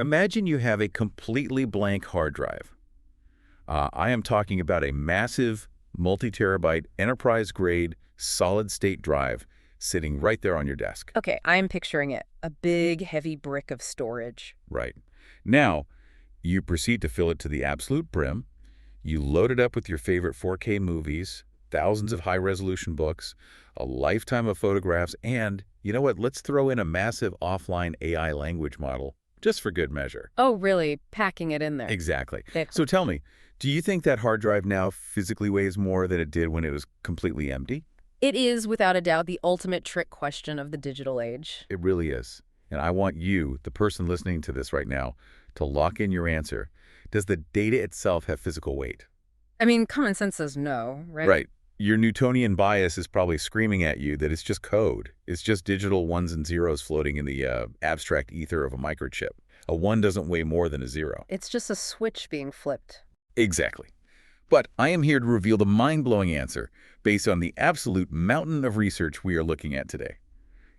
Imagine you have a completely blank hard drive. I am talking about a massive, multi-terabyte, enterprise-grade, solid-state drive sitting right there on your desk. Okay, I'm picturing it. A big, heavy brick of storage. Right. Now, you proceed to fill it to the absolute brim. You load it up with your favorite 4K movies, thousands of high-resolution books, a lifetime of photographs, and, you know what, let's throw in a massive offline AI language model, just for good measure. Oh, really? Packing it in there. Exactly. Okay. So tell me, do you think that hard drive now physically weighs more than it did when it was completely empty? It is, without a doubt, the ultimate trick question of the digital age. It really is. And I want you, the person listening to this right now, to lock in your answer. Does the data itself have physical weight? I mean, common sense says no, right? Right. Your Newtonian bias is probably screaming at you that it's just code. It's just digital ones and zeros floating in the abstract ether of a microchip. A 1 doesn't weigh more than a 0. It's just a switch being flipped. Exactly. But I am here to reveal the mind-blowing answer based on the absolute mountain of research we are looking at today.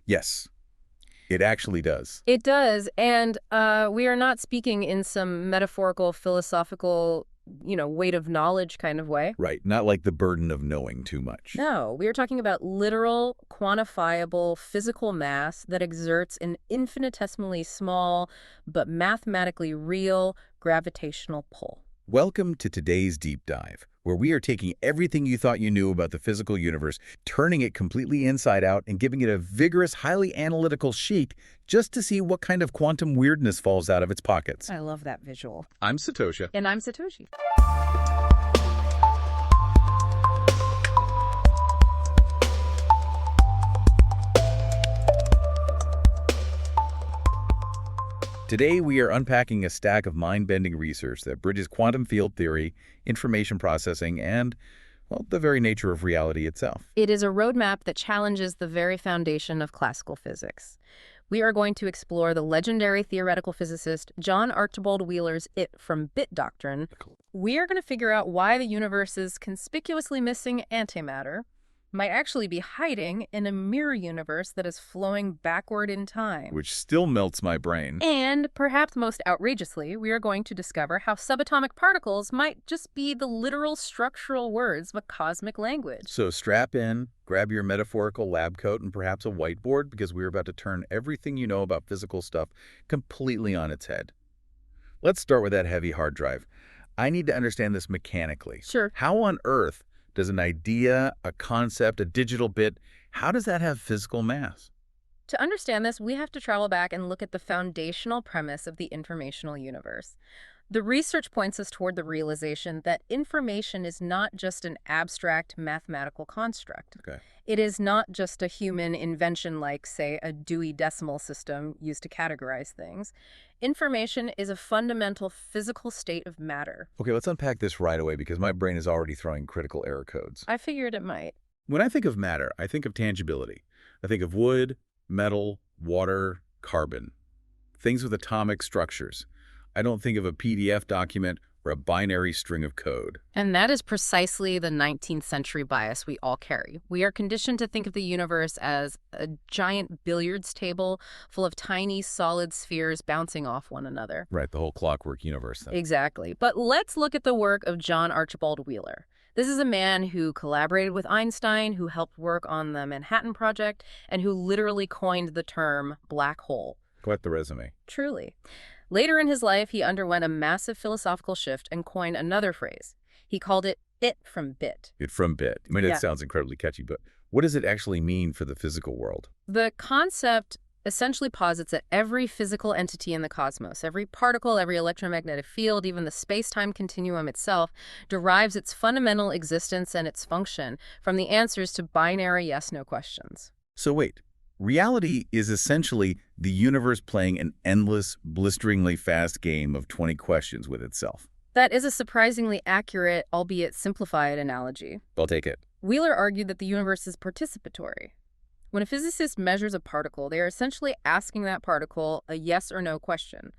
Yes, it actually does. It does, and we are not speaking in some metaphorical, philosophical, weight of knowledge kind of way. Right, not like the burden of knowing too much. No, we are talking about literal, quantifiable, physical mass that exerts an infinitesimally small but mathematically real gravitational pull. Welcome to today's deep dive, where we are taking everything you thought you knew about the physical universe, turning it completely inside out and giving it a vigorous, highly analytical shake just to see what kind of quantum weirdness falls out of its pockets. I love that visual. I'm Satoshi. And I'm Satoshi. Today, we are unpacking a stack of mind-bending research that bridges quantum field theory, information processing, and, well, the very nature of reality itself. It is a roadmap that challenges the very foundation of classical physics. We are going to explore the legendary theoretical physicist John Archibald Wheeler's It from Bit doctrine. We are going to figure out why the universe's conspicuously missing antimatter might actually be hiding in a mirror universe that is flowing backward in time. Which still melts my brain. And, perhaps most outrageously, we are going to discover how subatomic particles might just be the literal structural words of a cosmic language. So strap in, grab your metaphorical lab coat, and perhaps a whiteboard, because we're about to turn everything you know about physical stuff completely on its head. Let's start with that heavy hard drive. I need to understand this mechanically. Sure. How on earth does an idea, a concept, a digital bit, how does that have physical mass? To understand this, we have to travel back and look at the foundational premise of the informational universe. The research points us toward the realization that information is not just an abstract mathematical construct. Okay. It is not just a human invention like, say, a Dewey Decimal System used to categorize things. Information is a fundamental physical state of matter. Okay, let's unpack this right away because my brain is already throwing critical error codes. I figured it might. When I think of matter, I think of tangibility. I think of wood, metal, water, carbon. Things with atomic structures. I don't think of a PDF document or a binary string of code. And that is precisely the 19th century bias we all carry. We are conditioned to think of the universe as a giant billiards table full of tiny, solid spheres bouncing off one another. Right, the whole clockwork universe thing. Exactly. But let's look at the work of John Archibald Wheeler. This is a man who collaborated with Einstein, who helped work on the Manhattan Project, and who literally coined the term black hole. Quite the resume. Truly. Later in his life, he underwent a massive philosophical shift and coined another phrase. He called it from bit. It from bit. I mean, Yeah. it sounds incredibly catchy, but what does it actually mean for the physical world? The concept essentially posits that every physical entity in the cosmos, every particle, every electromagnetic field, even the space-time continuum itself, derives its fundamental existence and its function from the answers to binary yes-no questions. So wait. Reality is essentially the universe playing an endless, blisteringly fast game of 20 questions with itself. That is a surprisingly accurate, albeit simplified, analogy. I'll take it. Wheeler argued that the universe is participatory. When a physicist measures a particle, they are essentially asking that particle a yes or no question.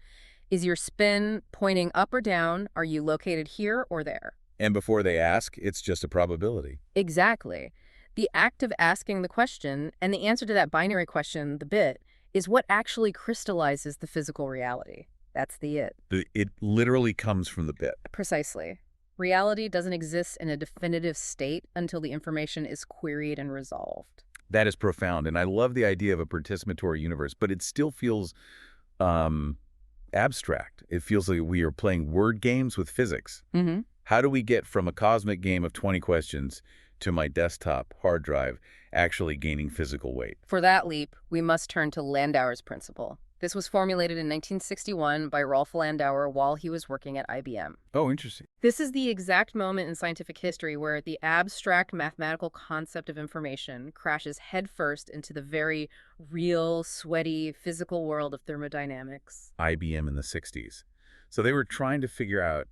Is your spin pointing up or down? Are you located here or there? And before they ask, it's just a probability. Exactly. The act of asking the question, and the answer to that binary question, the bit, is what actually crystallizes the physical reality. That's the it. It literally comes from the bit. Precisely. Reality doesn't exist in a definitive state until the information is queried and resolved. That is profound, and I love the idea of a participatory universe, but it still feels um, abstract. It feels like we are playing word games with physics. Mm-hmm. How do we get from a cosmic game of 20 questions to my desktop hard drive actually gaining physical weight? For that leap, we must turn to Landauer's principle. This was formulated in 1961 by Rolf Landauer while he was working at IBM. Oh, interesting. This is the exact moment in scientific history where the abstract mathematical concept of information crashes headfirst into the very real, sweaty, physical world of thermodynamics. IBM in the 60s. So they were trying to figure out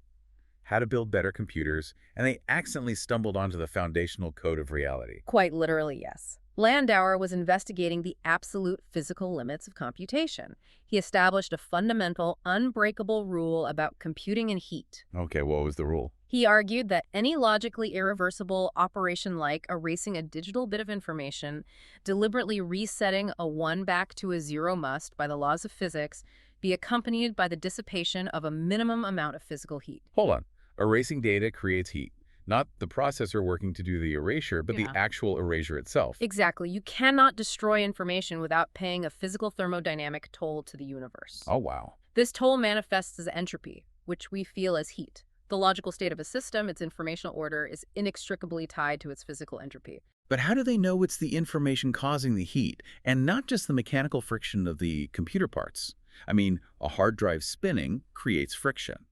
how to build better computers, and they accidentally stumbled onto the foundational code of reality. Quite literally, yes. Landauer was investigating the absolute physical limits of computation. He established a fundamental, unbreakable rule about computing and heat. Okay, what was the rule? He argued that any logically irreversible operation like erasing a digital bit of information, deliberately resetting a 1 back to a 0 must, by the laws of physics, be accompanied by the dissipation of a minimum amount of physical heat. Hold on. Erasing data creates heat. Not the processor working to do the erasure, but the actual erasure itself. Exactly. You cannot destroy information without paying a physical thermodynamic toll to the universe. Oh, wow. This toll manifests as entropy, which we feel as heat. The logical state of a system, its informational order, is inextricably tied to its physical entropy. But how do they know it's the information causing the heat, and not just the mechanical friction of the computer parts? I mean, a hard drive spinning creates friction.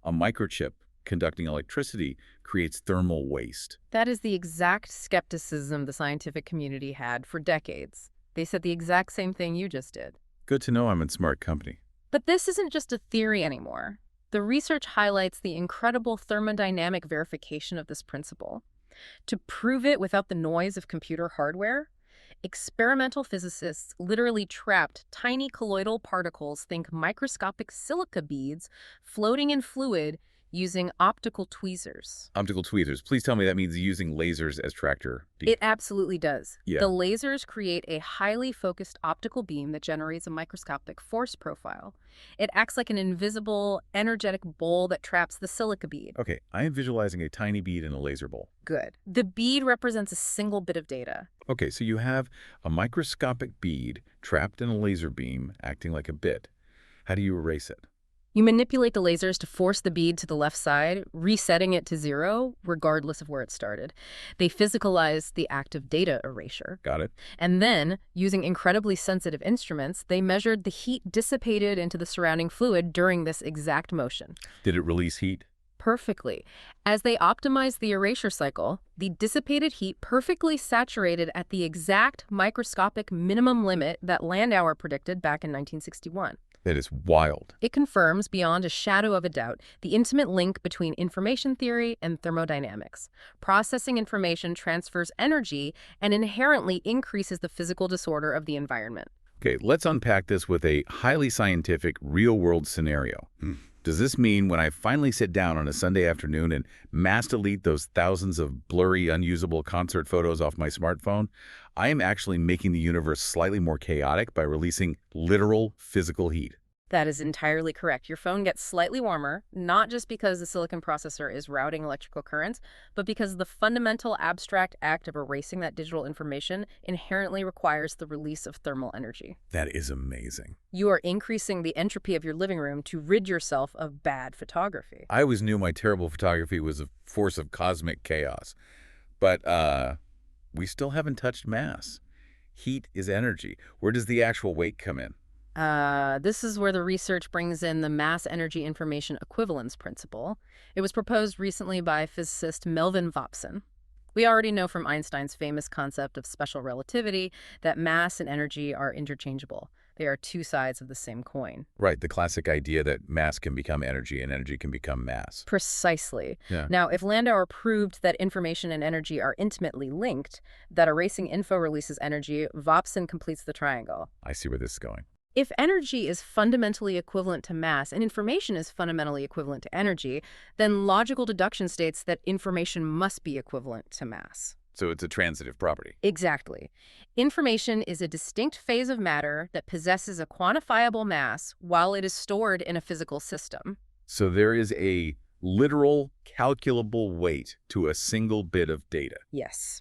A microchip conducting electricity creates thermal waste. That is the exact skepticism the scientific community had for decades. They said the exact same thing you just did. Good to know I'm in smart company. But this isn't just a theory anymore. The research highlights the incredible thermodynamic verification of this principle. To prove it without the noise of computer hardware, experimental physicists literally trapped tiny colloidal particles, think microscopic silica beads, floating in fluid using optical tweezers. Optical tweezers. Please tell me that means using lasers as tractor. It absolutely does. Yeah. The lasers create a highly focused optical beam that generates a microscopic force profile. It acts like an invisible, energetic bowl that traps the silica bead. Okay, I am visualizing a tiny bead in a laser bowl. Good. The bead represents a single bit of data. Okay, so you have a microscopic bead trapped in a laser beam acting like a bit. How do you erase it? You manipulate the lasers to force the bead to the left side, resetting it to 0, regardless of where it started. They physicalize the act of data erasure. Got it. And then, using incredibly sensitive instruments, they measured the heat dissipated into the surrounding fluid during this exact motion. Did it release heat? Perfectly. As they optimized the erasure cycle, the dissipated heat perfectly saturated at the exact microscopic minimum limit that Landauer predicted back in 1961. That is wild. It confirms, beyond a shadow of a doubt, the intimate link between information theory and thermodynamics. Processing information transfers energy and inherently increases the physical disorder of the environment. Okay, let's unpack this with a highly scientific, real-world scenario. Does this mean when I finally sit down on a Sunday afternoon and mass delete those thousands of blurry, unusable concert photos off my smartphone, I am actually making the universe slightly more chaotic by releasing literal physical heat? That is entirely correct. Your phone gets slightly warmer, not just because the silicon processor is routing electrical currents, but because the fundamental abstract act of erasing that digital information inherently requires the release of thermal energy. That is amazing. You are increasing the entropy of your living room to rid yourself of bad photography. I always knew my terrible photography was a force of cosmic chaos. But we still haven't touched mass. Heat is energy. Where does the actual weight come in? This is where the research brings in the mass energy information equivalence principle. It was proposed recently by physicist Melvin Vopson. We already know from Einstein's famous concept of special relativity that mass and energy are interchangeable. They are two sides of the same coin. Right, the classic idea that mass can become energy and energy can become mass. Precisely. Yeah. Now, if Landauer proved that information and energy are intimately linked, that erasing info releases energy, Vopson completes the triangle. I see where this is going. If energy is fundamentally equivalent to mass and information is fundamentally equivalent to energy, then logical deduction states that information must be equivalent to mass. So it's a transitive property. Exactly. Information is a distinct phase of matter that possesses a quantifiable mass while it is stored in a physical system. So there is a literal, calculable weight to a single bit of data. Yes.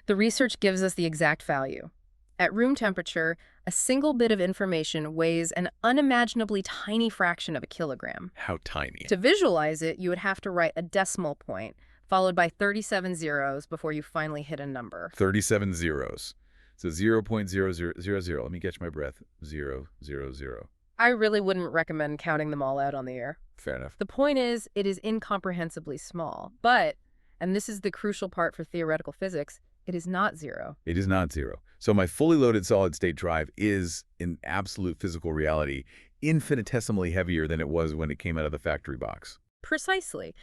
The research gives us the exact value. At room temperature, a single bit of information weighs an unimaginably tiny fraction of a kilogram. How tiny? To visualize it, you would have to write a decimal point, followed by 37 zeros before you finally hit a number. 37 zeros. So 0.0000. Let me catch my breath. 000. I really wouldn't recommend counting them all out on the air. Fair enough. The point is, it is incomprehensibly small. But, and this is the crucial part for theoretical physics, it is not zero. It is not zero. So my fully loaded solid-state drive is, in absolute physical reality, infinitesimally heavier than it was when it came out of the factory box. Precisely.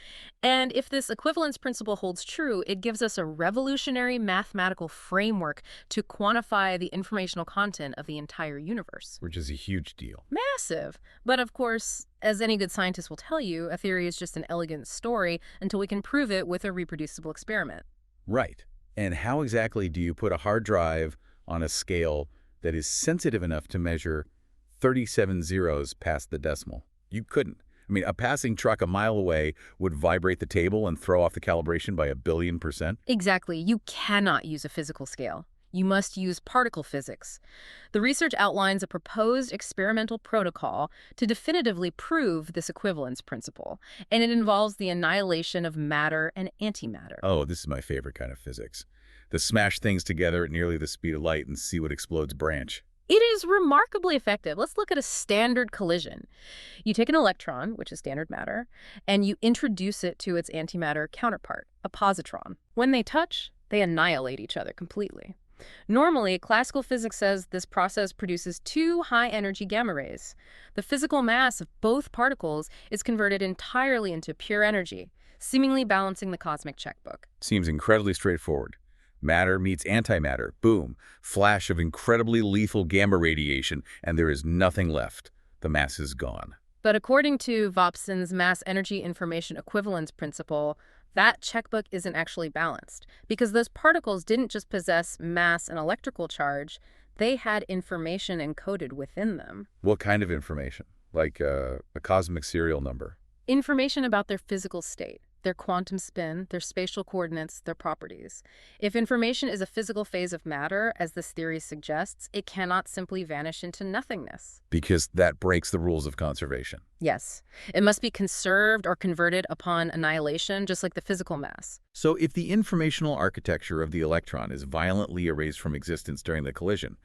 And if this equivalence principle holds true, it gives us a revolutionary mathematical framework to quantify the informational content of the entire universe. Which is a huge deal. Massive. But of course, as any good scientist will tell you, a theory is just an elegant story until we can prove it with a reproducible experiment. Right. And how exactly do you put a hard drive on a scale that is sensitive enough to measure 37 zeros past the decimal? You couldn't. I mean, a passing truck a mile away would vibrate the table and throw off the calibration by 1,000,000,000%. Exactly. You cannot use a physical scale. You must use particle physics. The research outlines a proposed experimental protocol to definitively prove this equivalence principle, and it involves the annihilation of matter and antimatter. Oh, this is my favorite kind of physics. The smash things together at nearly the speed of light and see what explodes branch. It is remarkably effective. Let's look at a standard collision. You take an electron, which is standard matter, and you introduce it to its antimatter counterpart, a positron. When they touch, they annihilate each other completely. Normally, classical physics says this process produces two high-energy gamma rays. The physical mass of both particles is converted entirely into pure energy, seemingly balancing the cosmic checkbook. Seems incredibly straightforward. Matter meets antimatter. Boom. Flash of incredibly lethal gamma radiation, and there is nothing left. The mass is gone. But according to Vopson's mass-energy information equivalence principle, that checkbook isn't actually balanced, because those particles didn't just possess mass and electrical charge, they had information encoded within them. What kind of information? Like a cosmic serial number? Information about their physical state, their quantum spin, their spatial coordinates, their properties. If information is a physical phase of matter, as this theory suggests, it cannot simply vanish into nothingness. Because that breaks the rules of conservation. Yes. It must be conserved or converted upon annihilation, just like the physical mass. So if the informational architecture of the electron is violently erased from existence during the collision,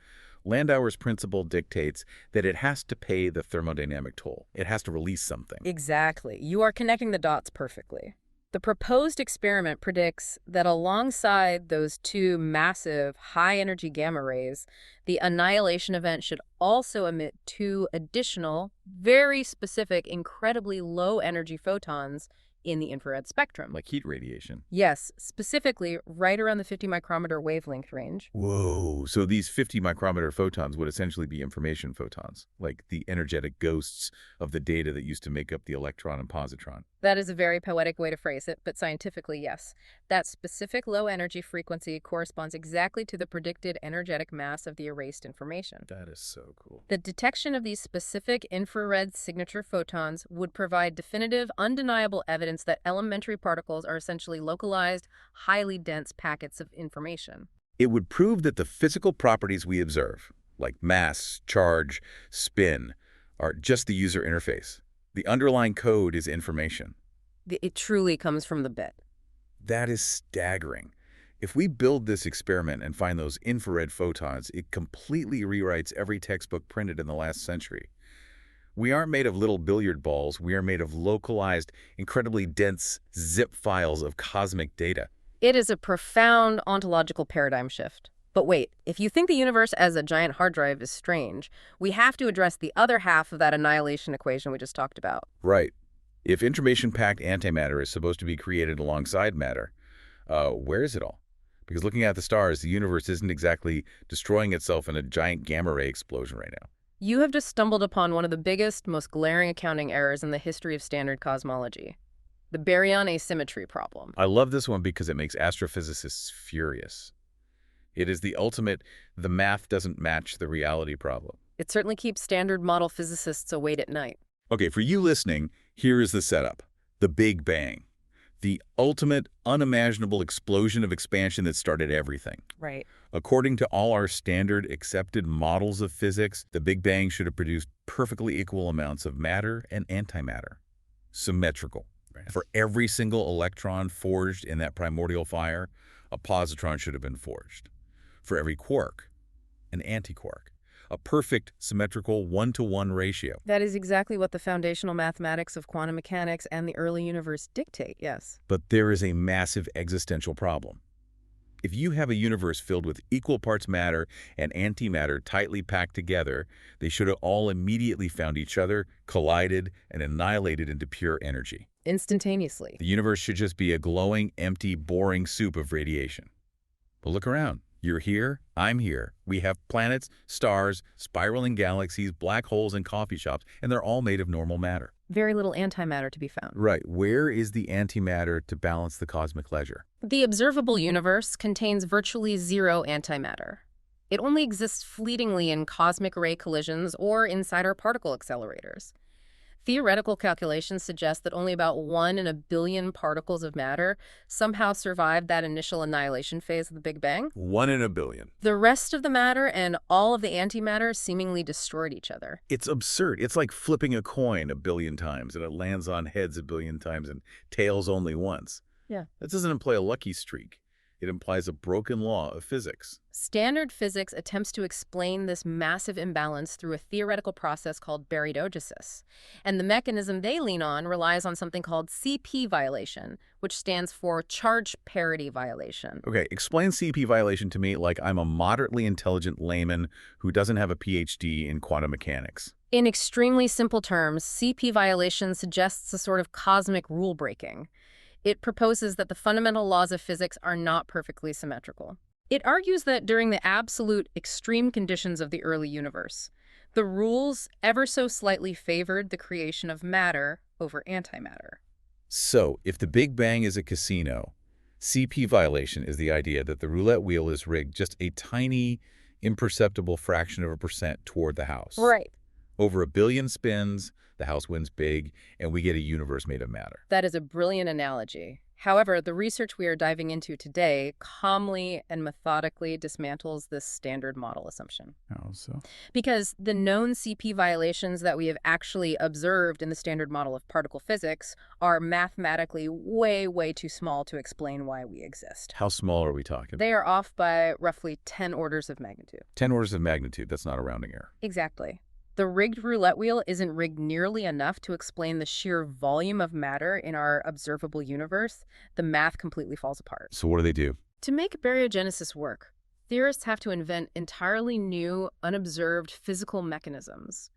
Landauer's principle dictates that it has to pay the thermodynamic toll. It has to release something. Exactly. You are connecting the dots perfectly. The proposed experiment predicts that alongside those two massive high-energy gamma rays, the annihilation event should also emit two additional, very specific, incredibly low-energy photons in the infrared spectrum. Like heat radiation. Yes, specifically right around the 50 micrometer wavelength range. Whoa, so these 50 micrometer photons would essentially be information photons, like the energetic ghosts of the data that used to make up the electron and positron. That is a very poetic way to phrase it, but scientifically, yes. That specific low-energy frequency corresponds exactly to the predicted energetic mass of the erased information. That is so cool. The detection of these specific infrared signature photons would provide definitive, undeniable evidence that elementary particles are essentially localized, highly dense packets of information. It would prove that the physical properties we observe, like mass, charge, spin, are just the user interface. The underlying code is information. It truly comes from the bit. That is staggering. If we build this experiment and find those infrared photons, it completely rewrites every textbook printed in the last century. We aren't made of little billiard balls. We are made of localized, incredibly dense zip files of cosmic data. It is a profound ontological paradigm shift. But wait, if you think the universe as a giant hard drive is strange, we have to address the other half of that annihilation equation we just talked about. Right. If information-packed antimatter is supposed to be created alongside matter, where is it all? Because looking at the stars, the universe isn't exactly destroying itself in a giant gamma ray explosion right now. You have just stumbled upon one of the biggest, most glaring accounting errors in the history of standard cosmology. the baryon asymmetry problem. I love this one because it makes astrophysicists furious. It is the ultimate, the math doesn't match the reality problem. It certainly keeps standard model physicists awake at night. Okay, for you listening, here is the setup. The Big Bang. The ultimate, unimaginable explosion of expansion that started everything. Right. According to all our standard accepted models of physics, the Big Bang should have produced perfectly equal amounts of matter and antimatter. Symmetrical. Right. For every single electron forged in that primordial fire, a positron should have been forged. For every quark, an antiquark. A perfect symmetrical 1-to-1 ratio. That is exactly what the foundational mathematics of quantum mechanics and the early universe dictate, yes. But there is a massive existential problem. If you have a universe filled with equal parts matter and antimatter tightly packed together, they should have all immediately found each other, collided, and annihilated into pure energy. Instantaneously. The universe should just be a glowing, empty, boring soup of radiation. But look around. You're here, I'm here. We have planets, stars, spiraling galaxies, black holes, and coffee shops, and they're all made of normal matter. Very little antimatter to be found. Right. Where is the antimatter to balance the cosmic ledger? The observable universe contains virtually zero antimatter. It only exists fleetingly in cosmic ray collisions or inside our particle accelerators. Theoretical calculations suggest that only about 1 in a billion particles of matter somehow survived that initial annihilation phase of the Big Bang. 1 in a billion. The rest of the matter and all of the antimatter seemingly destroyed each other. It's absurd. It's like flipping a coin a billion times, and it lands on heads a billion times and tails only once. Yeah. That doesn't imply a lucky streak. It implies a broken law of physics. Standard physics attempts to explain this massive imbalance through a theoretical process called baryogenesis. And the mechanism they lean on relies on something called CP violation, which stands for charge parity violation. Okay, explain CP violation to me like I'm a moderately intelligent layman who doesn't have a PhD in quantum mechanics. In extremely simple terms, CP violation suggests a sort of cosmic rule breaking. It proposes that the fundamental laws of physics are not perfectly symmetrical. It argues that during the absolute extreme conditions of the early universe, the rules ever so slightly favored the creation of matter over antimatter. So, if the Big Bang is a casino, CP violation is the idea that the roulette wheel is rigged just a tiny, imperceptible fraction of a percent toward the house. Right. Over a billion spins, the house wins big, and we get a universe made of matter. That is a brilliant analogy. However, the research we are diving into today calmly and methodically dismantles this standard model assumption. How so? Because the known CP violations that we have actually observed in the standard model of particle physics are mathematically way, way too small to explain why we exist. How small are we talking? They are off by roughly 10 orders of magnitude. 10 orders of magnitude, that's not a rounding error. Exactly. The rigged roulette wheel isn't rigged nearly enough to explain the sheer volume of matter in our observable universe. The math completely falls apart. So what do? To make baryogenesis work, theorists have to invent entirely new, unobserved physical mechanisms.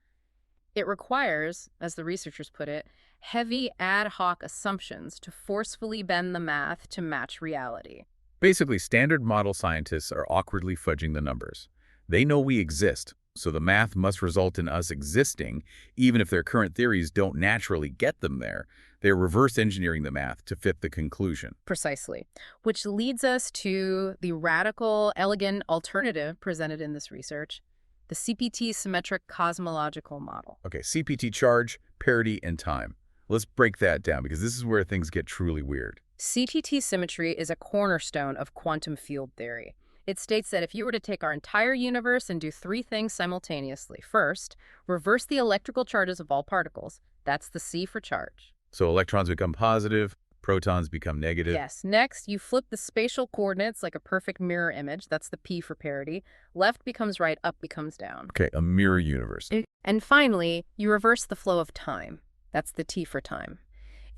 It requires, as the researchers put it, heavy ad hoc assumptions to forcefully bend the math to match reality. Basically, standard model scientists are awkwardly fudging the numbers. They know we exist, so the math must result in us existing, even if their current theories don't naturally get them there. They're reverse engineering the math to fit the conclusion. Precisely. Which leads us to the radical, elegant alternative presented in this research, the CPT-symmetric cosmological model. Okay, CPT charge, parity, and time. Let's break that down because this is where things get truly weird. CPT symmetry is a cornerstone of quantum field theory. It states that if you were to take our entire universe and do three things simultaneously. First, reverse the electrical charges of all particles. That's the C for charge. So electrons become positive, protons become negative. Yes. Next, you flip the spatial coordinates like a perfect mirror image. That's the P for parity. Left becomes right, up becomes down. Okay, a mirror universe. And finally, you reverse the flow of time. That's the T for time.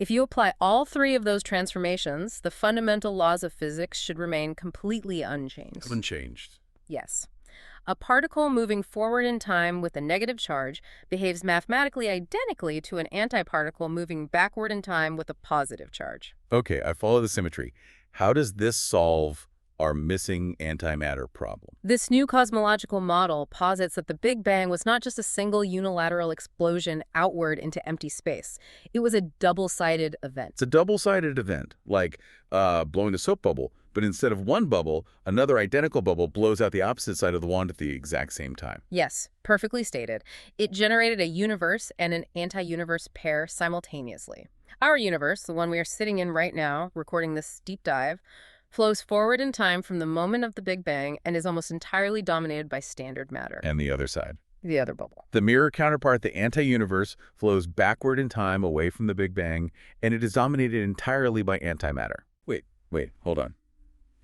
If you apply all three of those transformations, the fundamental laws of physics should remain completely unchanged. Unchanged. Yes. A particle moving forward in time with a negative charge behaves mathematically identically to an antiparticle moving backward in time with a positive charge. Okay, I follow the symmetry. How does this solve our missing antimatter problem. This new cosmological model posits that the Big Bang was not just a single unilateral explosion outward into empty space. It was a double-sided event. It's a double-sided event, like blowing a soap bubble, but instead of one bubble, another identical bubble blows out the opposite side of the wand at the exact same time. Yes, perfectly stated. It generated a universe and an anti-universe pair simultaneously. Our universe, the one we are sitting in right now, recording this deep dive, flows forward in time from the moment of the Big Bang and is almost entirely dominated by standard matter. And the other side. The other bubble. The mirror counterpart, the anti-universe, flows backward in time away from the Big Bang, and it is dominated entirely by antimatter. Wait, hold on.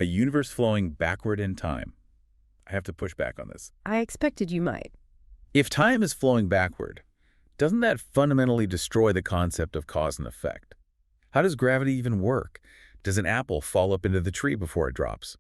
A universe flowing backward in time. I have to push back on this. I expected you might. If time is flowing backward, doesn't that fundamentally destroy the concept of cause and effect? How does gravity even work? Does an apple fall up into the tree before it drops?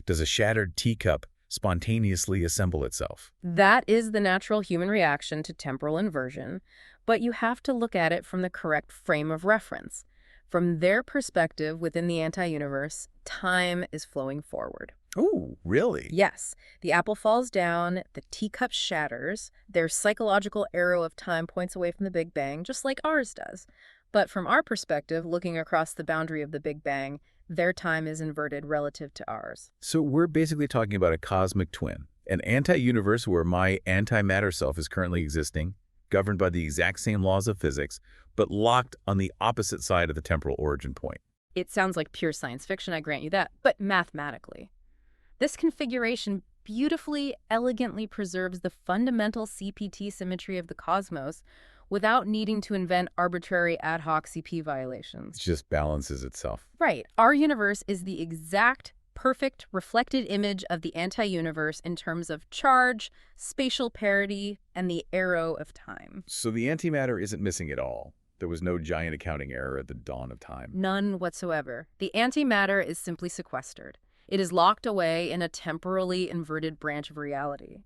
Does a shattered teacup spontaneously assemble itself? That is the natural human reaction to temporal inversion, but you have to look at it from the correct frame of reference. From their perspective within the anti-universe, time is flowing forward. Oh, really? Yes. The apple falls down, the teacup shatters, their psychological arrow of time points away from the Big Bang, just like ours does. But from our perspective, looking across the boundary of the Big Bang, their time is inverted relative to ours. So we're basically talking about a cosmic twin, an anti-universe where my antimatter self is currently existing, governed by the exact same laws of physics, but locked on the opposite side of the temporal origin point. It sounds like pure science fiction, I grant you that, but mathematically. This configuration beautifully, elegantly preserves the fundamental CPT symmetry of the cosmos without needing to invent arbitrary ad hoc CP violations. It just balances itself. Right. Our universe is the exact, perfect, reflected image of the anti-universe in terms of charge, spatial parity, and the arrow of time. So the antimatter isn't missing at all. There was no giant accounting error at the dawn of time. None whatsoever. The antimatter is simply sequestered. It is locked away in a temporally inverted branch of reality.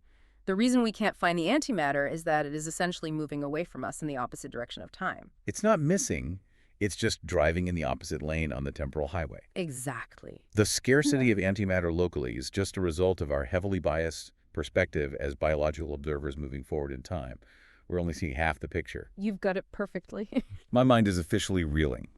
The reason we can't find the antimatter is that it is essentially moving away from us in the opposite direction of time. It's not missing. It's just driving in the opposite lane on the temporal highway. Exactly. The scarcity of antimatter locally is just a result of our heavily biased perspective as biological observers moving forward in time. We're only seeing half the picture. You've got it perfectly. My mind is officially reeling.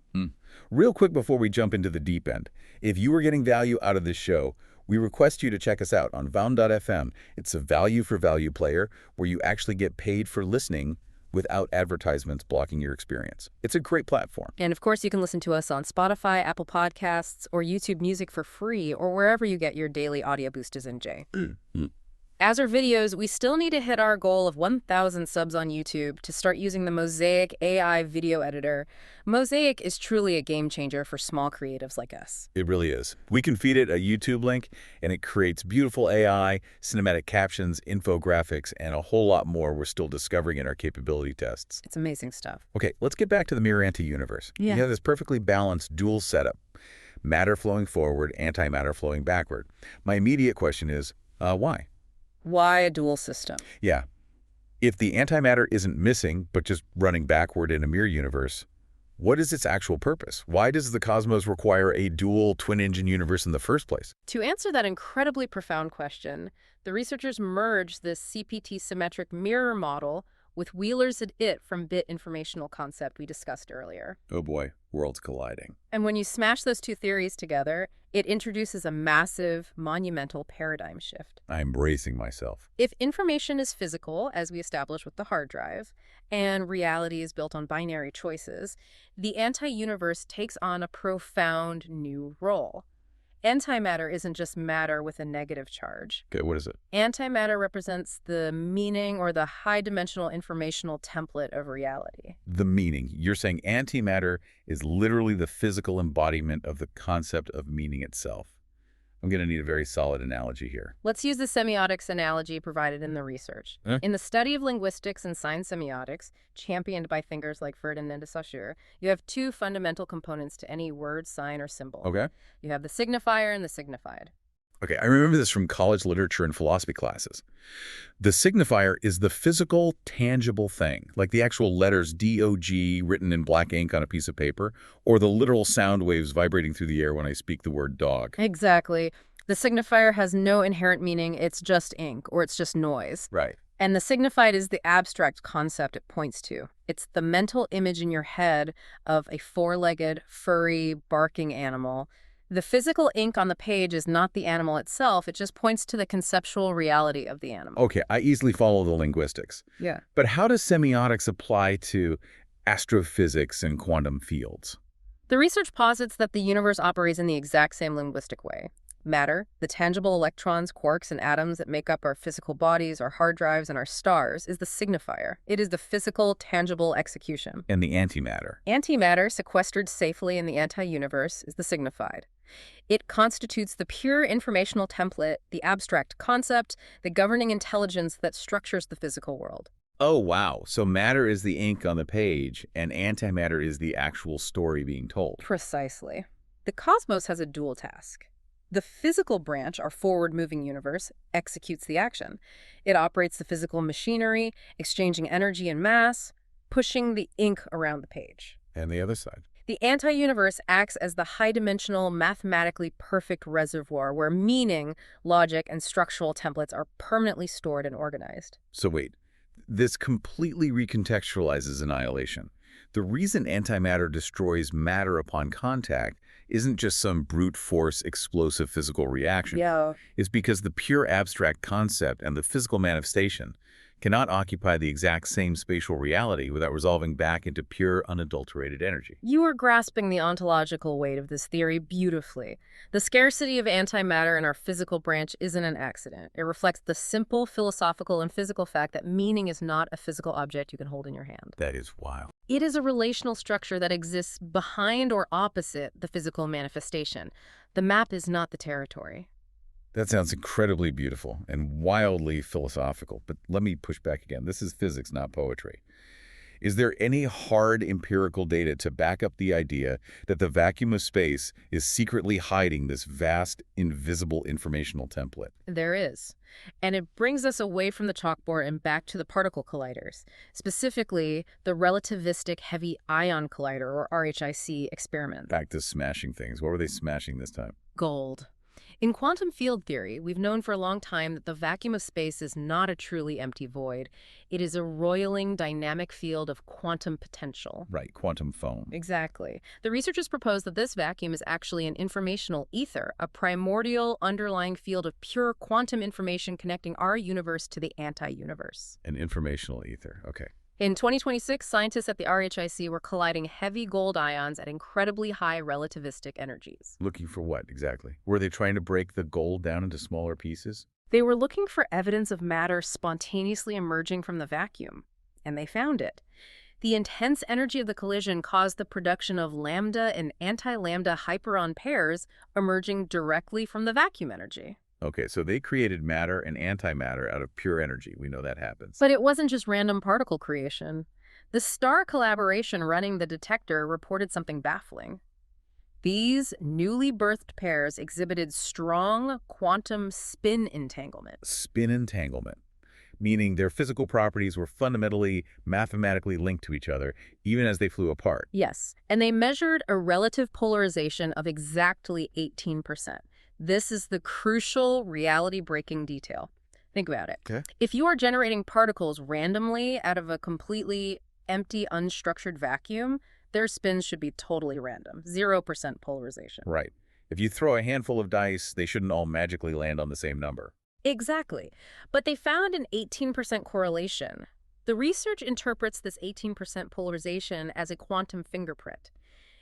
Real quick before we jump into the deep end, if you are getting value out of this show, we request you to check us out on Vound.fm. It's a value-for-value player where you actually get paid for listening without advertisements blocking your experience. It's a great platform. And of course, you can listen to us on Spotify, Apple Podcasts, or YouTube Music for free, or wherever you get your daily audio boosters in J. As our videos, we still need to hit our goal of 1,000 subs on YouTube to start using the Mosaic AI video editor. Mosaic is truly a game changer for small creatives like us. It really is. We can feed it a YouTube link, and it creates beautiful AI, cinematic captions, infographics, and a whole lot more we're still discovering in our capability tests. It's amazing stuff. Okay, let's get back to the mirror anti-universe. Yeah. You have this perfectly balanced dual setup. Matter flowing forward, antimatter flowing backward. My immediate question is, why? Why a dual system? Yeah. If the antimatter isn't missing, but just running backward in a mirror universe, what is its actual purpose? Why does the cosmos require a dual twin-engine universe in the first place? To answer that incredibly profound question, the researchers merged this CPT-symmetric mirror model with Wheeler's it from bit informational concept we discussed earlier. Oh boy, worlds colliding. And when you smash those two theories together, it introduces a massive, monumental paradigm shift. I'm bracing myself. If information is physical, as we established with the hard drive, and reality is built on binary choices, the anti-universe takes on a profound new role. Antimatter isn't just matter with a negative charge. Okay, what is it? Antimatter represents the meaning or the high-dimensional informational template of reality. The meaning. You're saying antimatter is literally the physical embodiment of the concept of meaning itself. I'm going to need a very solid analogy here. Let's use the semiotics analogy provided in the research. In the study of linguistics and science semiotics, championed by thinkers like Ferdinand de Saussure, you have two fundamental components to any word, sign, or symbol. Okay. You have the signifier and the signified. Okay, I remember this from college literature and philosophy classes. The signifier is the physical, tangible thing, like the actual letters D-O-G written in black ink on a piece of paper, or the literal sound waves vibrating through the air when I speak the word dog. Exactly. The signifier has no inherent meaning, it's just ink, or it's just noise. Right. And the signified is the abstract concept it points to. It's the mental image in your head of a four-legged, furry, barking animal. The physical ink on the page is not the animal itself, it just points to the conceptual reality of the animal. Okay, I easily follow the linguistics. Yeah. But how does semiotics apply to astrophysics and quantum fields? The research posits that the universe operates in the exact same linguistic way. Matter, the tangible electrons, quarks, and atoms that make up our physical bodies, our hard drives, and our stars, is the signifier. It is the physical, tangible execution. And the antimatter. Antimatter, sequestered safely in the anti-universe, is the signified. It constitutes the pure informational template, the abstract concept, the governing intelligence that structures the physical world. Oh, wow. So matter is the ink on the page, and antimatter is the actual story being told. Precisely. The cosmos has a dual task. The physical branch, our forward-moving universe, executes the action. It operates the physical machinery, exchanging energy and mass, pushing the ink around the page. And the other side. The anti-universe acts as the high-dimensional, mathematically perfect reservoir where meaning, logic, and structural templates are permanently stored and organized. So wait, this completely recontextualizes annihilation. The reason antimatter destroys matter upon contact isn't just some brute force explosive physical reaction. Yeah. It's because the pure abstract concept and the physical manifestation cannot occupy the exact same spatial reality without resolving back into pure, unadulterated energy. You are grasping the ontological weight of this theory beautifully. The scarcity of antimatter in our physical branch isn't an accident. It reflects the simple philosophical and physical fact that meaning is not a physical object you can hold in your hand. That is wild. It is a relational structure that exists behind or opposite the physical manifestation. The map is not the territory. That sounds incredibly beautiful and wildly philosophical, but let me push back again. This is physics, not poetry. Is there any hard empirical data to back up the idea that the vacuum of space is secretly hiding this vast, invisible informational template? There is. And it brings us away from the chalkboard and back to the particle colliders, specifically the relativistic heavy ion collider, or RHIC experiment. Back to smashing things. What were they smashing this time? Gold. In quantum field theory, we've known for a long time that the vacuum of space is not a truly empty void. It is a roiling, dynamic field of quantum potential. Right, quantum foam. Exactly. The researchers propose that this vacuum is actually an informational ether, a primordial underlying field of pure quantum information connecting our universe to the anti-universe. An informational ether. Okay. In 2026, scientists at the RHIC were colliding heavy gold ions at incredibly high relativistic energies. Looking for what, exactly? Were they trying to break the gold down into smaller pieces? They were looking for evidence of matter spontaneously emerging from the vacuum, and they found it. The intense energy of the collision caused the production of lambda and anti-lambda hyperon pairs emerging directly from the vacuum energy. Okay, so they created matter and antimatter out of pure energy. We know that happens. But it wasn't just random particle creation. The star collaboration running the detector reported something baffling. These newly birthed pairs exhibited strong quantum spin entanglement. Spin entanglement, meaning their physical properties were fundamentally mathematically linked to each other, even as they flew apart. Yes, and they measured a relative polarization of exactly 18%. This is the crucial reality-breaking detail. Think about it. Okay. If you are generating particles randomly out of a completely empty, unstructured vacuum, their spins should be totally random, 0% polarization. Right. If you throw a handful of dice, they shouldn't all magically land on the same number. Exactly. But they found an 18% correlation. The research interprets this 18% polarization as a quantum fingerprint.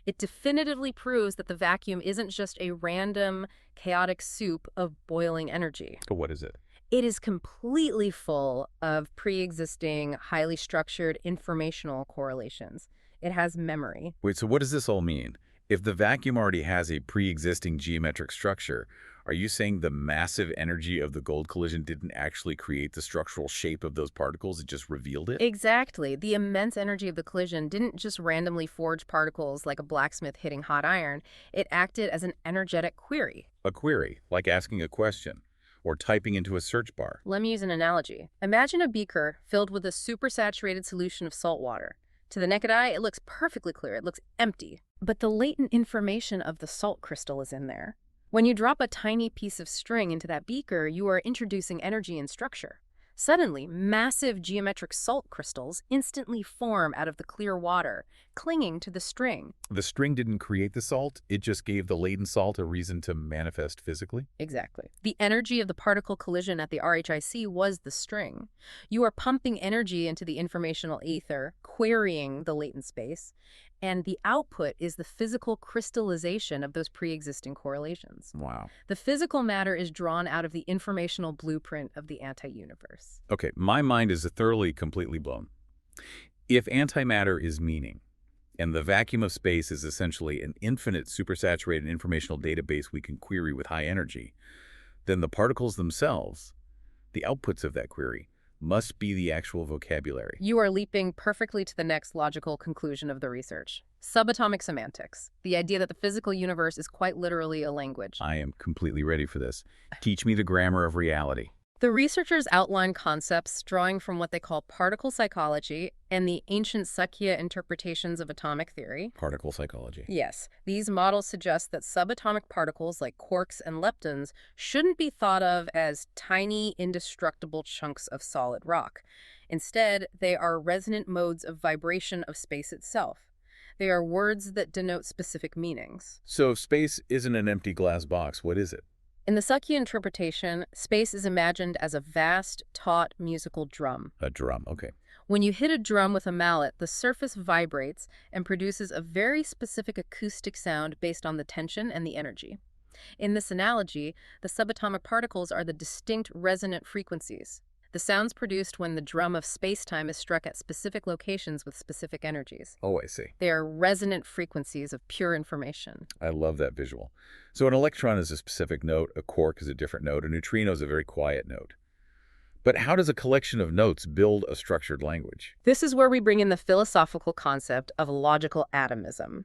It definitively proves that the vacuum isn't just a random, chaotic soup of boiling energy. So what is it? It is completely full of pre-existing, highly structured informational correlations. It has memory. Wait, so what does this all mean? If the vacuum already has a pre-existing geometric structure, are you saying the massive energy of the gold collision didn't actually create the structural shape of those particles, it just revealed it? Exactly. The immense energy of the collision didn't just randomly forge particles like a blacksmith hitting hot iron. It acted as an energetic query. A query, like asking a question, or typing into a search bar. Let me use an analogy. Imagine a beaker filled with a supersaturated solution of salt water. To the naked eye, it looks perfectly clear. It looks empty. But the latent information of the salt crystal is in there. When you drop a tiny piece of string into that beaker, you are introducing energy and structure. Suddenly, massive geometric salt crystals instantly form out of the clear water, clinging to the string. The string didn't create the salt, it just gave the latent salt a reason to manifest physically? Exactly. The energy of the particle collision at the RHIC was the string. You are pumping energy into the informational ether, querying the latent space, and the output is the physical crystallization of those pre-existing correlations. Wow. The physical matter is drawn out of the informational blueprint of the anti-universe. Okay, my mind is thoroughly, completely blown. If antimatter is meaning, and the vacuum of space is essentially an infinite supersaturated informational database we can query with high energy, then the particles themselves, the outputs of that query, must be the actual vocabulary. You are leaping perfectly to the next logical conclusion of the research. Subatomic semantics, the idea that the physical universe is quite literally a language. I am completely ready for this. Teach me the grammar of reality. The researchers outline concepts drawing from what they call particle psychology and the ancient Sakya interpretations of atomic theory. Particle psychology. Yes, these models suggest that subatomic particles like quarks and leptons shouldn't be thought of as tiny, indestructible chunks of solid rock. Instead, they are resonant modes of vibration of space itself. They are words that denote specific meanings. So if space isn't an empty glass box, what is it? In the Sakya interpretation, space is imagined as a vast, taut musical drum. A drum, okay. When you hit a drum with a mallet, the surface vibrates and produces a very specific acoustic sound based on the tension and the energy. In this analogy, the subatomic particles are the distinct resonant frequencies, the sounds produced when the drum of space-time is struck at specific locations with specific energies. Oh, I see. They are resonant frequencies of pure information. I love that visual. So an electron is a specific note, a quark is a different note, a neutrino is a very quiet note. But how does a collection of notes build a structured language? This is where we bring in the philosophical concept of logical atomism.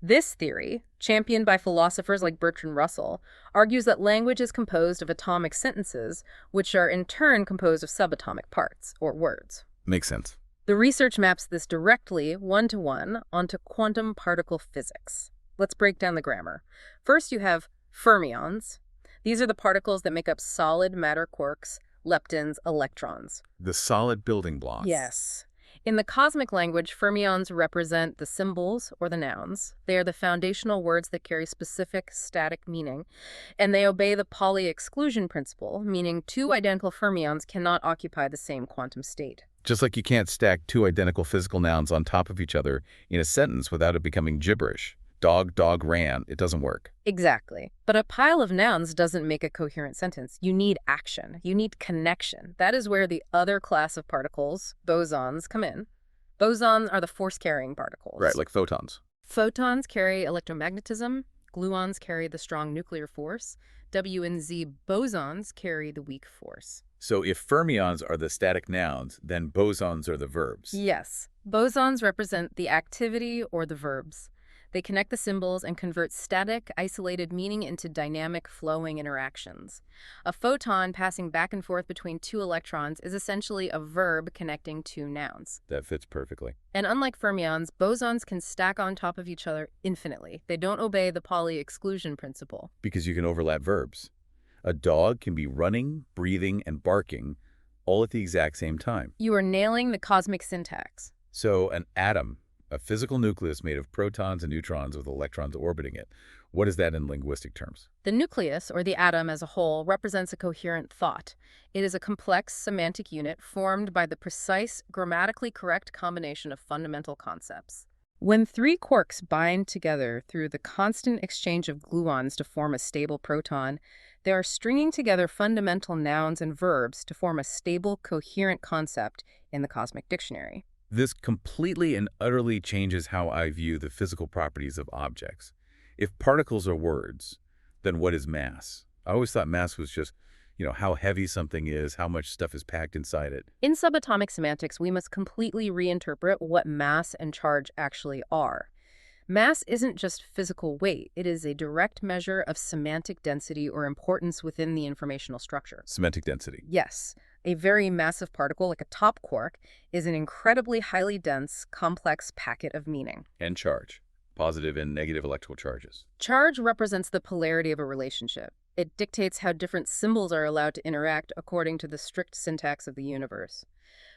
This theory, championed by philosophers like Bertrand Russell, argues that language is composed of atomic sentences, which are in turn composed of subatomic parts, or words. Makes sense. The research maps this directly, one-to-one, onto quantum particle physics. Let's break down the grammar. First, you have fermions. These are the particles that make up solid matter quarks, leptons, electrons. The solid building blocks. Yes. In the cosmic language, fermions represent the symbols or the nouns. They are the foundational words that carry specific static meaning, and they obey the Pauli exclusion principle, meaning two identical fermions cannot occupy the same quantum state. Just like you can't stack two identical physical nouns on top of each other in a sentence without it becoming gibberish. Dog ran. It doesn't work. Exactly. But a pile of nouns doesn't make a coherent sentence. You need action. You need connection. That is where the other class of particles, bosons, come in. Bosons are the force-carrying particles. Right, like photons. Photons carry electromagnetism. Gluons carry the strong nuclear force. W and Z bosons carry the weak force. So if fermions are the static nouns, then bosons are the verbs. Yes. Bosons represent the activity or the verbs. They connect the symbols and convert static, isolated meaning into dynamic, flowing interactions. A photon passing back and forth between two electrons is essentially a verb connecting two nouns. That fits perfectly. And unlike fermions, bosons can stack on top of each other infinitely. They don't obey the Pauli exclusion principle. Because you can overlap verbs. A dog can be running, breathing, and barking all at the exact same time. You are nailing the cosmic syntax. So an atom, a physical nucleus made of protons and neutrons with electrons orbiting it. What is that in linguistic terms? The nucleus, or the atom as a whole, represents a coherent thought. It is a complex semantic unit formed by the precise, grammatically correct combination of fundamental concepts. When three quarks bind together through the constant exchange of gluons to form a stable proton, they are stringing together fundamental nouns and verbs to form a stable, coherent concept in the cosmic dictionary. This completely and utterly changes how I view the physical properties of objects. If particles are words, then what is mass? I always thought mass was just, how heavy something is, how much stuff is packed inside it. In subatomic semantics, we must completely reinterpret what mass and charge actually are. Mass isn't just physical weight. It is a direct measure of semantic density or importance within the informational structure. Semantic density. Yes. A very massive particle, like a top quark, is an incredibly highly dense, complex packet of meaning. And charge. Positive and negative electrical charges. Charge represents the polarity of a relationship. It dictates how different symbols are allowed to interact according to the strict syntax of the universe.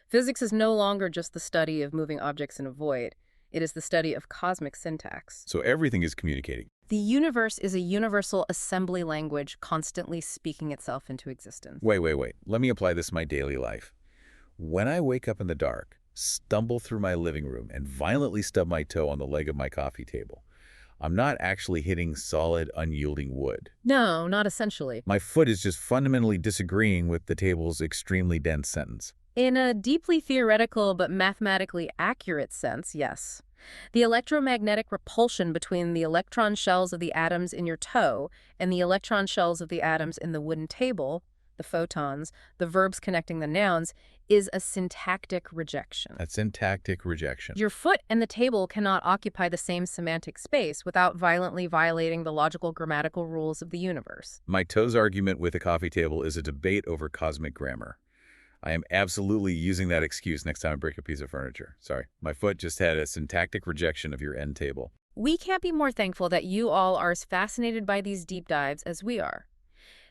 Physics is no longer just the study of moving objects in a void. It is the study of cosmic syntax. So everything is communicating. The universe is a universal assembly language constantly speaking itself into existence. Wait. Let me apply this in my daily life. When I wake up in the dark, stumble through my living room, and violently stub my toe on the leg of my coffee table, I'm not actually hitting solid, unyielding wood. No, not essentially. My foot is just fundamentally disagreeing with the table's extremely dense sentence. In a deeply theoretical but mathematically accurate sense, yes. The electromagnetic repulsion between the electron shells of the atoms in your toe and the electron shells of the atoms in the wooden table, the photons, the verbs connecting the nouns, is a syntactic rejection. A syntactic rejection. Your foot and the table cannot occupy the same semantic space without violently violating the logical grammatical rules of the universe. My toes argument with a coffee table is a debate over cosmic grammar. I am absolutely using that excuse next time I break a piece of furniture. Sorry, my foot just had a syntactic rejection of your end table. We can't be more thankful that you all are as fascinated by these deep dives as we are.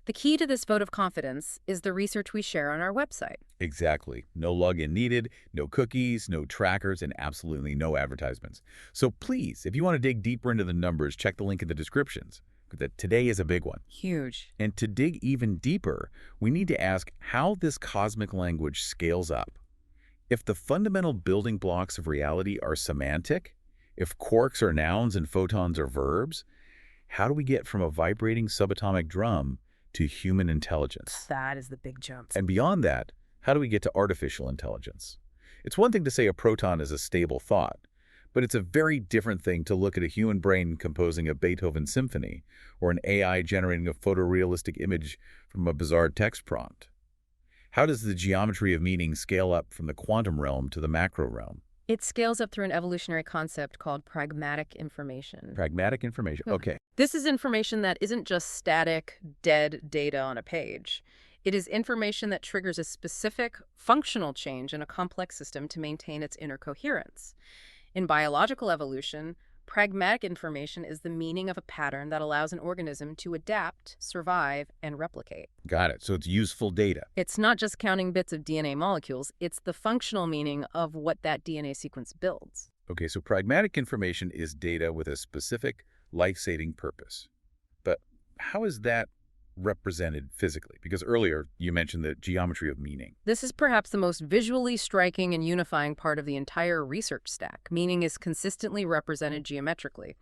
The key to this vote of confidence is the research we share on our website. Exactly. No login needed, no cookies, no trackers, and absolutely no advertisements. So please, if you want to dig deeper into the numbers, check the link in the descriptions. That today is a big one. Huge. And to dig even deeper, we need to ask how this cosmic language scales up. If the fundamental building blocks of reality are semantic, if quarks are nouns and photons are verbs, how do we get from a vibrating subatomic drum to human intelligence? That is the big jump. And beyond that, how do we get to artificial intelligence? It's one thing to say a proton is a stable thought, but it's a very different thing to look at a human brain composing a Beethoven symphony or an AI generating a photorealistic image from a bizarre text prompt. How does the geometry of meaning scale up from the quantum realm to the macro realm? It scales up through an evolutionary concept called pragmatic information. Pragmatic information. Okay. This is information that isn't just static, dead data on a page. It is information that triggers a specific functional change in a complex system to maintain its inner coherence. In biological evolution, pragmatic information is the meaning of a pattern that allows an organism to adapt, survive, and replicate. Got it. So it's useful data. It's not just counting bits of DNA molecules, it's the functional meaning of what that DNA sequence builds. Okay, so pragmatic information is data with a specific life-saving purpose. But how is that represented physically? Because earlier you mentioned the geometry of meaning. This is perhaps the most visually striking and unifying part of the entire research stack. Meaning is consistently represented geometrically.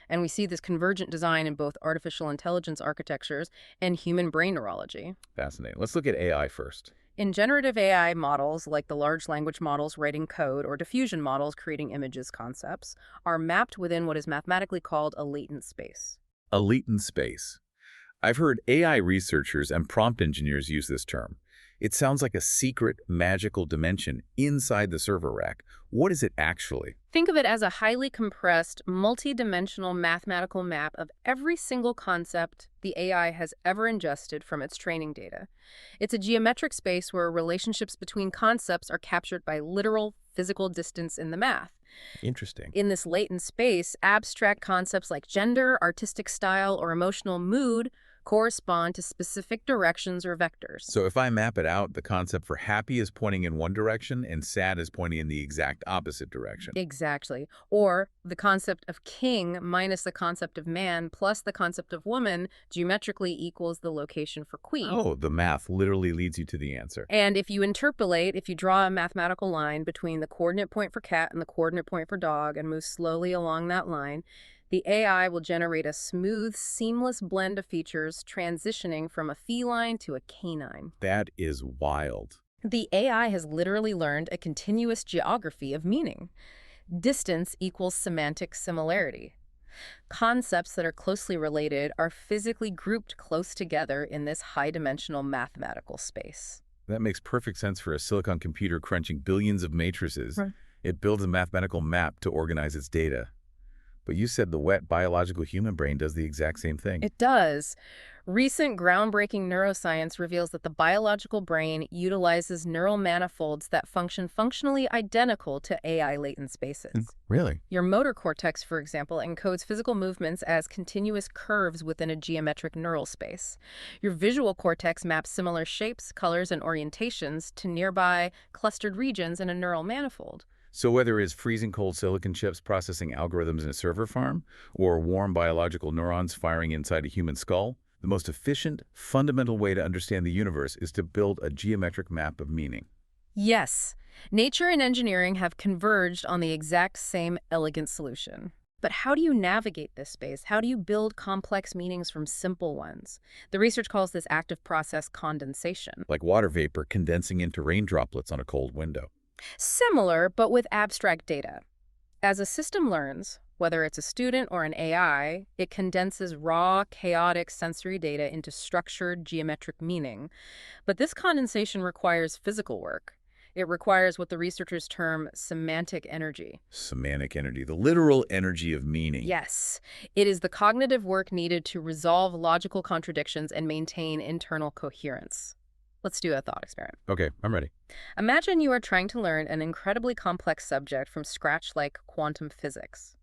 And we see this convergent design in both artificial intelligence architectures and human brain neurology. Fascinating. Let's look at AI first. In generative AI models, like the large language models writing code or diffusion models creating images concepts, are mapped within what is mathematically called a latent space. A latent space. I've heard AI researchers and prompt engineers use this term. It sounds like a secret, magical dimension inside the server rack. What is it actually? Think of it as a highly compressed, multi-dimensional mathematical map of every single concept the AI has ever ingested from its training data. It's a geometric space where relationships between concepts are captured by literal physical distance in the math. Interesting. In this latent space, abstract concepts like gender, artistic style, or emotional mood correspond to specific directions or vectors. So if I map it out, the concept for happy is pointing in one direction and sad is pointing in the exact opposite direction. Exactly. Or the concept of king minus the concept of man plus the concept of woman geometrically equals the location for queen. Oh, the math literally leads you to the answer. And if you interpolate, if you draw a mathematical line between the coordinate point for cat and the coordinate point for dog and move slowly along that line, the AI will generate a smooth, seamless blend of features transitioning from a feline to a canine. That is wild. The AI has literally learned a continuous geography of meaning. Distance equals semantic similarity. Concepts that are closely related are physically grouped close together in this high-dimensional mathematical space. That makes perfect sense for a silicon computer crunching billions of matrices. Right. It builds a mathematical map to organize its data. But you said the wet biological human brain does the exact same thing. It does. Recent groundbreaking neuroscience reveals that the biological brain utilizes neural manifolds that function functionally identical to AI latent spaces. Really? Your motor cortex, for example, encodes physical movements as continuous curves within a geometric neural space. Your visual cortex maps similar shapes, colors, and orientations to nearby clustered regions in a neural manifold. So whether it's freezing cold silicon chips processing algorithms in a server farm, or warm biological neurons firing inside a human skull, the most efficient, fundamental way to understand the universe is to build a geometric map of meaning. Yes, nature and engineering have converged on the exact same elegant solution. But how do you navigate this space? How do you build complex meanings from simple ones? The research calls this active process condensation. Like water vapor condensing into rain droplets on a cold window. Similar, but with abstract data. As a system learns, whether it's a student or an AI, it condenses raw, chaotic sensory data into structured, geometric meaning. But this condensation requires physical work. It requires what the researchers term semantic energy. Semantic energy, the literal energy of meaning. Yes, it is the cognitive work needed to resolve logical contradictions and maintain internal coherence. Let's do a thought experiment. Okay, I'm ready. Imagine you are trying to learn an incredibly complex subject from scratch like quantum physics.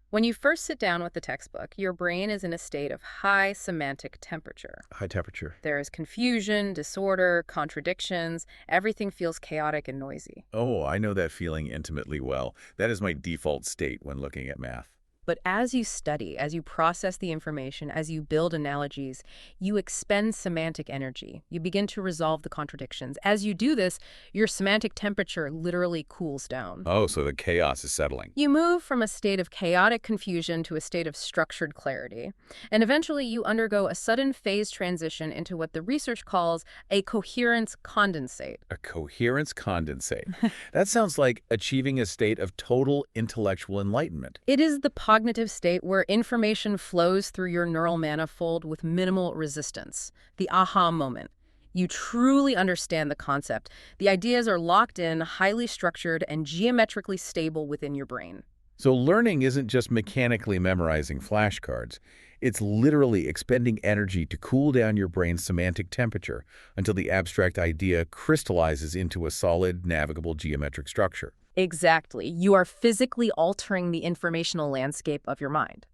When you first sit down with the textbook, your brain is in a state of high semantic temperature. High temperature. There is confusion, disorder, contradictions. Everything feels chaotic and noisy. Oh, I know that feeling intimately well. That is my default state when looking at math. But as you study, as you process the information, as you build analogies, you expend semantic energy. You begin to resolve the contradictions. As you do this, your semantic temperature literally cools down. Oh, so the chaos is settling. You move from a state of chaotic confusion to a state of structured clarity. And eventually you undergo a sudden phase transition into what the research calls a coherence condensate. A coherence condensate. That sounds like achieving a state of total intellectual enlightenment. It is the cognitive state where information flows through your neural manifold with minimal resistance, the aha moment. You truly understand the concept. The ideas are locked in, highly structured, and geometrically stable within your brain. So learning isn't just mechanically memorizing flashcards. It's literally expending energy to cool down your brain's semantic temperature until the abstract idea crystallizes into a solid, navigable geometric structure. Exactly. You are physically altering the informational landscape of your mind.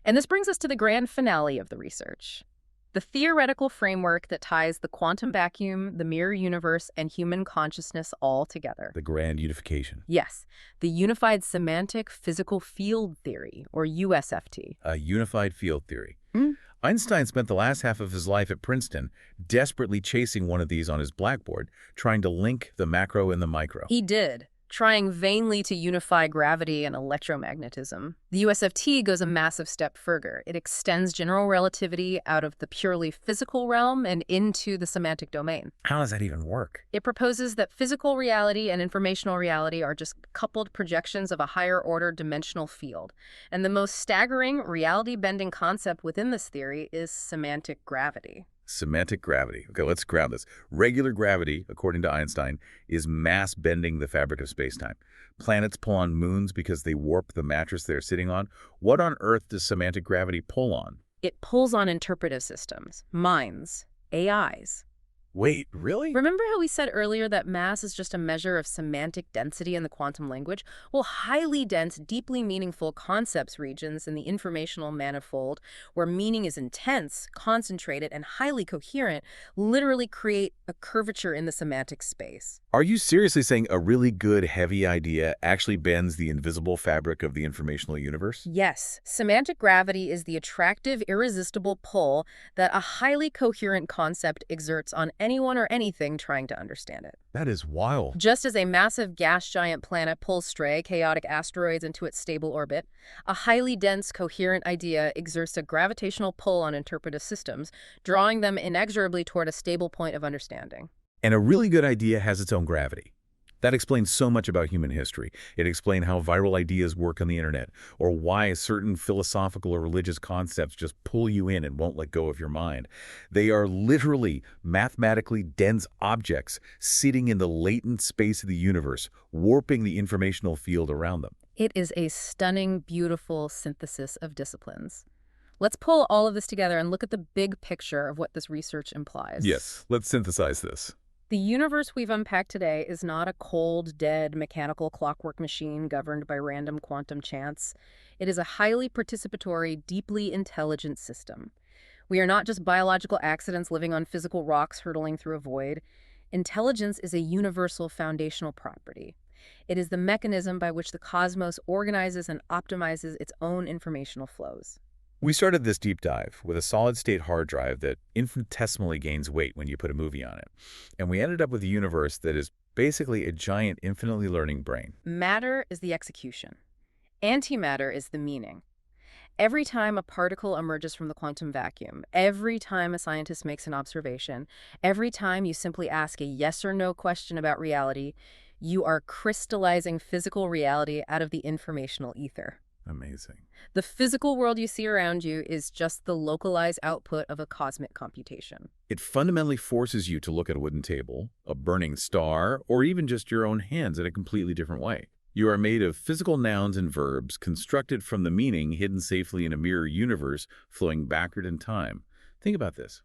And this brings us to the grand finale of the research. The theoretical framework that ties the quantum vacuum, the mirror universe, and human consciousness all together. The grand unification. Yes, the Unified Semantic Physical Field Theory, or USFT. A unified field theory. Einstein spent the last half of his life at Princeton desperately chasing one of these on his blackboard, trying to link the macro and the micro. He did, trying vainly to unify gravity and electromagnetism. The USFT goes a massive step further. It extends general relativity out of the purely physical realm and into the semantic domain. How does that even work? It proposes that physical reality and informational reality are just coupled projections of a higher-order dimensional field. And the most staggering, reality-bending concept within this theory is semantic gravity. Semantic gravity. Okay, let's ground this. Regular gravity, according to Einstein, is mass bending the fabric of space-time. Planets pull on moons because they warp the mattress they're sitting on. What on earth does semantic gravity pull on? It pulls on interpretive systems, minds, AIs. Wait, really? Remember how we said earlier that mass is just a measure of semantic density in the quantum language? Well, highly dense, deeply meaningful concepts regions in the informational manifold, where meaning is intense, concentrated, and highly coherent, literally create a curvature in the semantic space. Are you seriously saying a really good, heavy idea actually bends the invisible fabric of the informational universe? Yes, semantic gravity is the attractive, irresistible pull that a highly coherent concept exerts on anyone or anything trying to understand it. That is wild. Just as a massive gas giant planet pulls stray, chaotic asteroids into its stable orbit, a highly dense, coherent idea exerts a gravitational pull on interpretive systems, drawing them inexorably toward a stable point of understanding. And a really good idea has its own gravity. That explains so much about human history. It explains how viral ideas work on the internet, or why certain philosophical or religious concepts just pull you in and won't let go of your mind. They are literally mathematically dense objects sitting in the latent space of the universe, warping the informational field around them. It is a stunning, beautiful synthesis of disciplines. Let's pull all of this together and look at the big picture of what this research implies. Yes, let's synthesize this. The universe we've unpacked today is not a cold, dead, mechanical clockwork machine governed by random quantum chance. It is a highly participatory, deeply intelligent system. We are not just biological accidents living on physical rocks hurtling through a void. Intelligence is a universal foundational property. It is the mechanism by which the cosmos organizes and optimizes its own informational flows. We started this deep dive with a solid-state hard drive that infinitesimally gains weight when you put a movie on it. And we ended up with a universe that is basically a giant, infinitely learning brain. Matter is the execution. Antimatter is the meaning. Every time a particle emerges from the quantum vacuum, every time a scientist makes an observation, every time you simply ask a yes or no question about reality, you are crystallizing physical reality out of the informational ether. Amazing. The physical world you see around you is just the localized output of a cosmic computation. It fundamentally forces you to look at a wooden table, a burning star, or even just your own hands in a completely different way. You are made of physical nouns and verbs constructed from the meaning hidden safely in a mirror universe flowing backward in time. Think about this.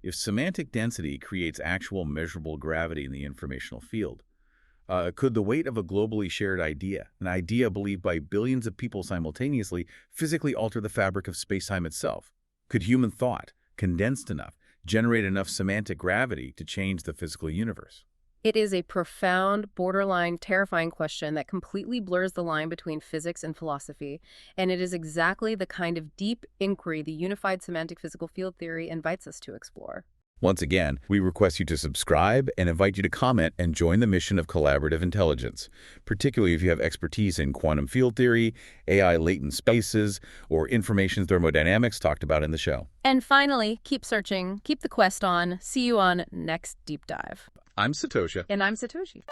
If semantic density creates actual measurable gravity in the informational field, could the weight of a globally shared idea, an idea believed by billions of people simultaneously, physically alter the fabric of space-time itself? Could human thought, condensed enough, generate enough semantic gravity to change the physical universe? It is a profound, borderline, terrifying question that completely blurs the line between physics and philosophy, and it is exactly the kind of deep inquiry the unified semantic physical field theory invites us to explore. Once again, we request you to subscribe and invite you to comment and join the mission of collaborative intelligence, particularly if you have expertise in quantum field theory, AI latent spaces, or information thermodynamics talked about in the show. And finally, keep searching, keep the quest on. See you on next Deep Dive. I'm Satosha. And I'm Satoshi.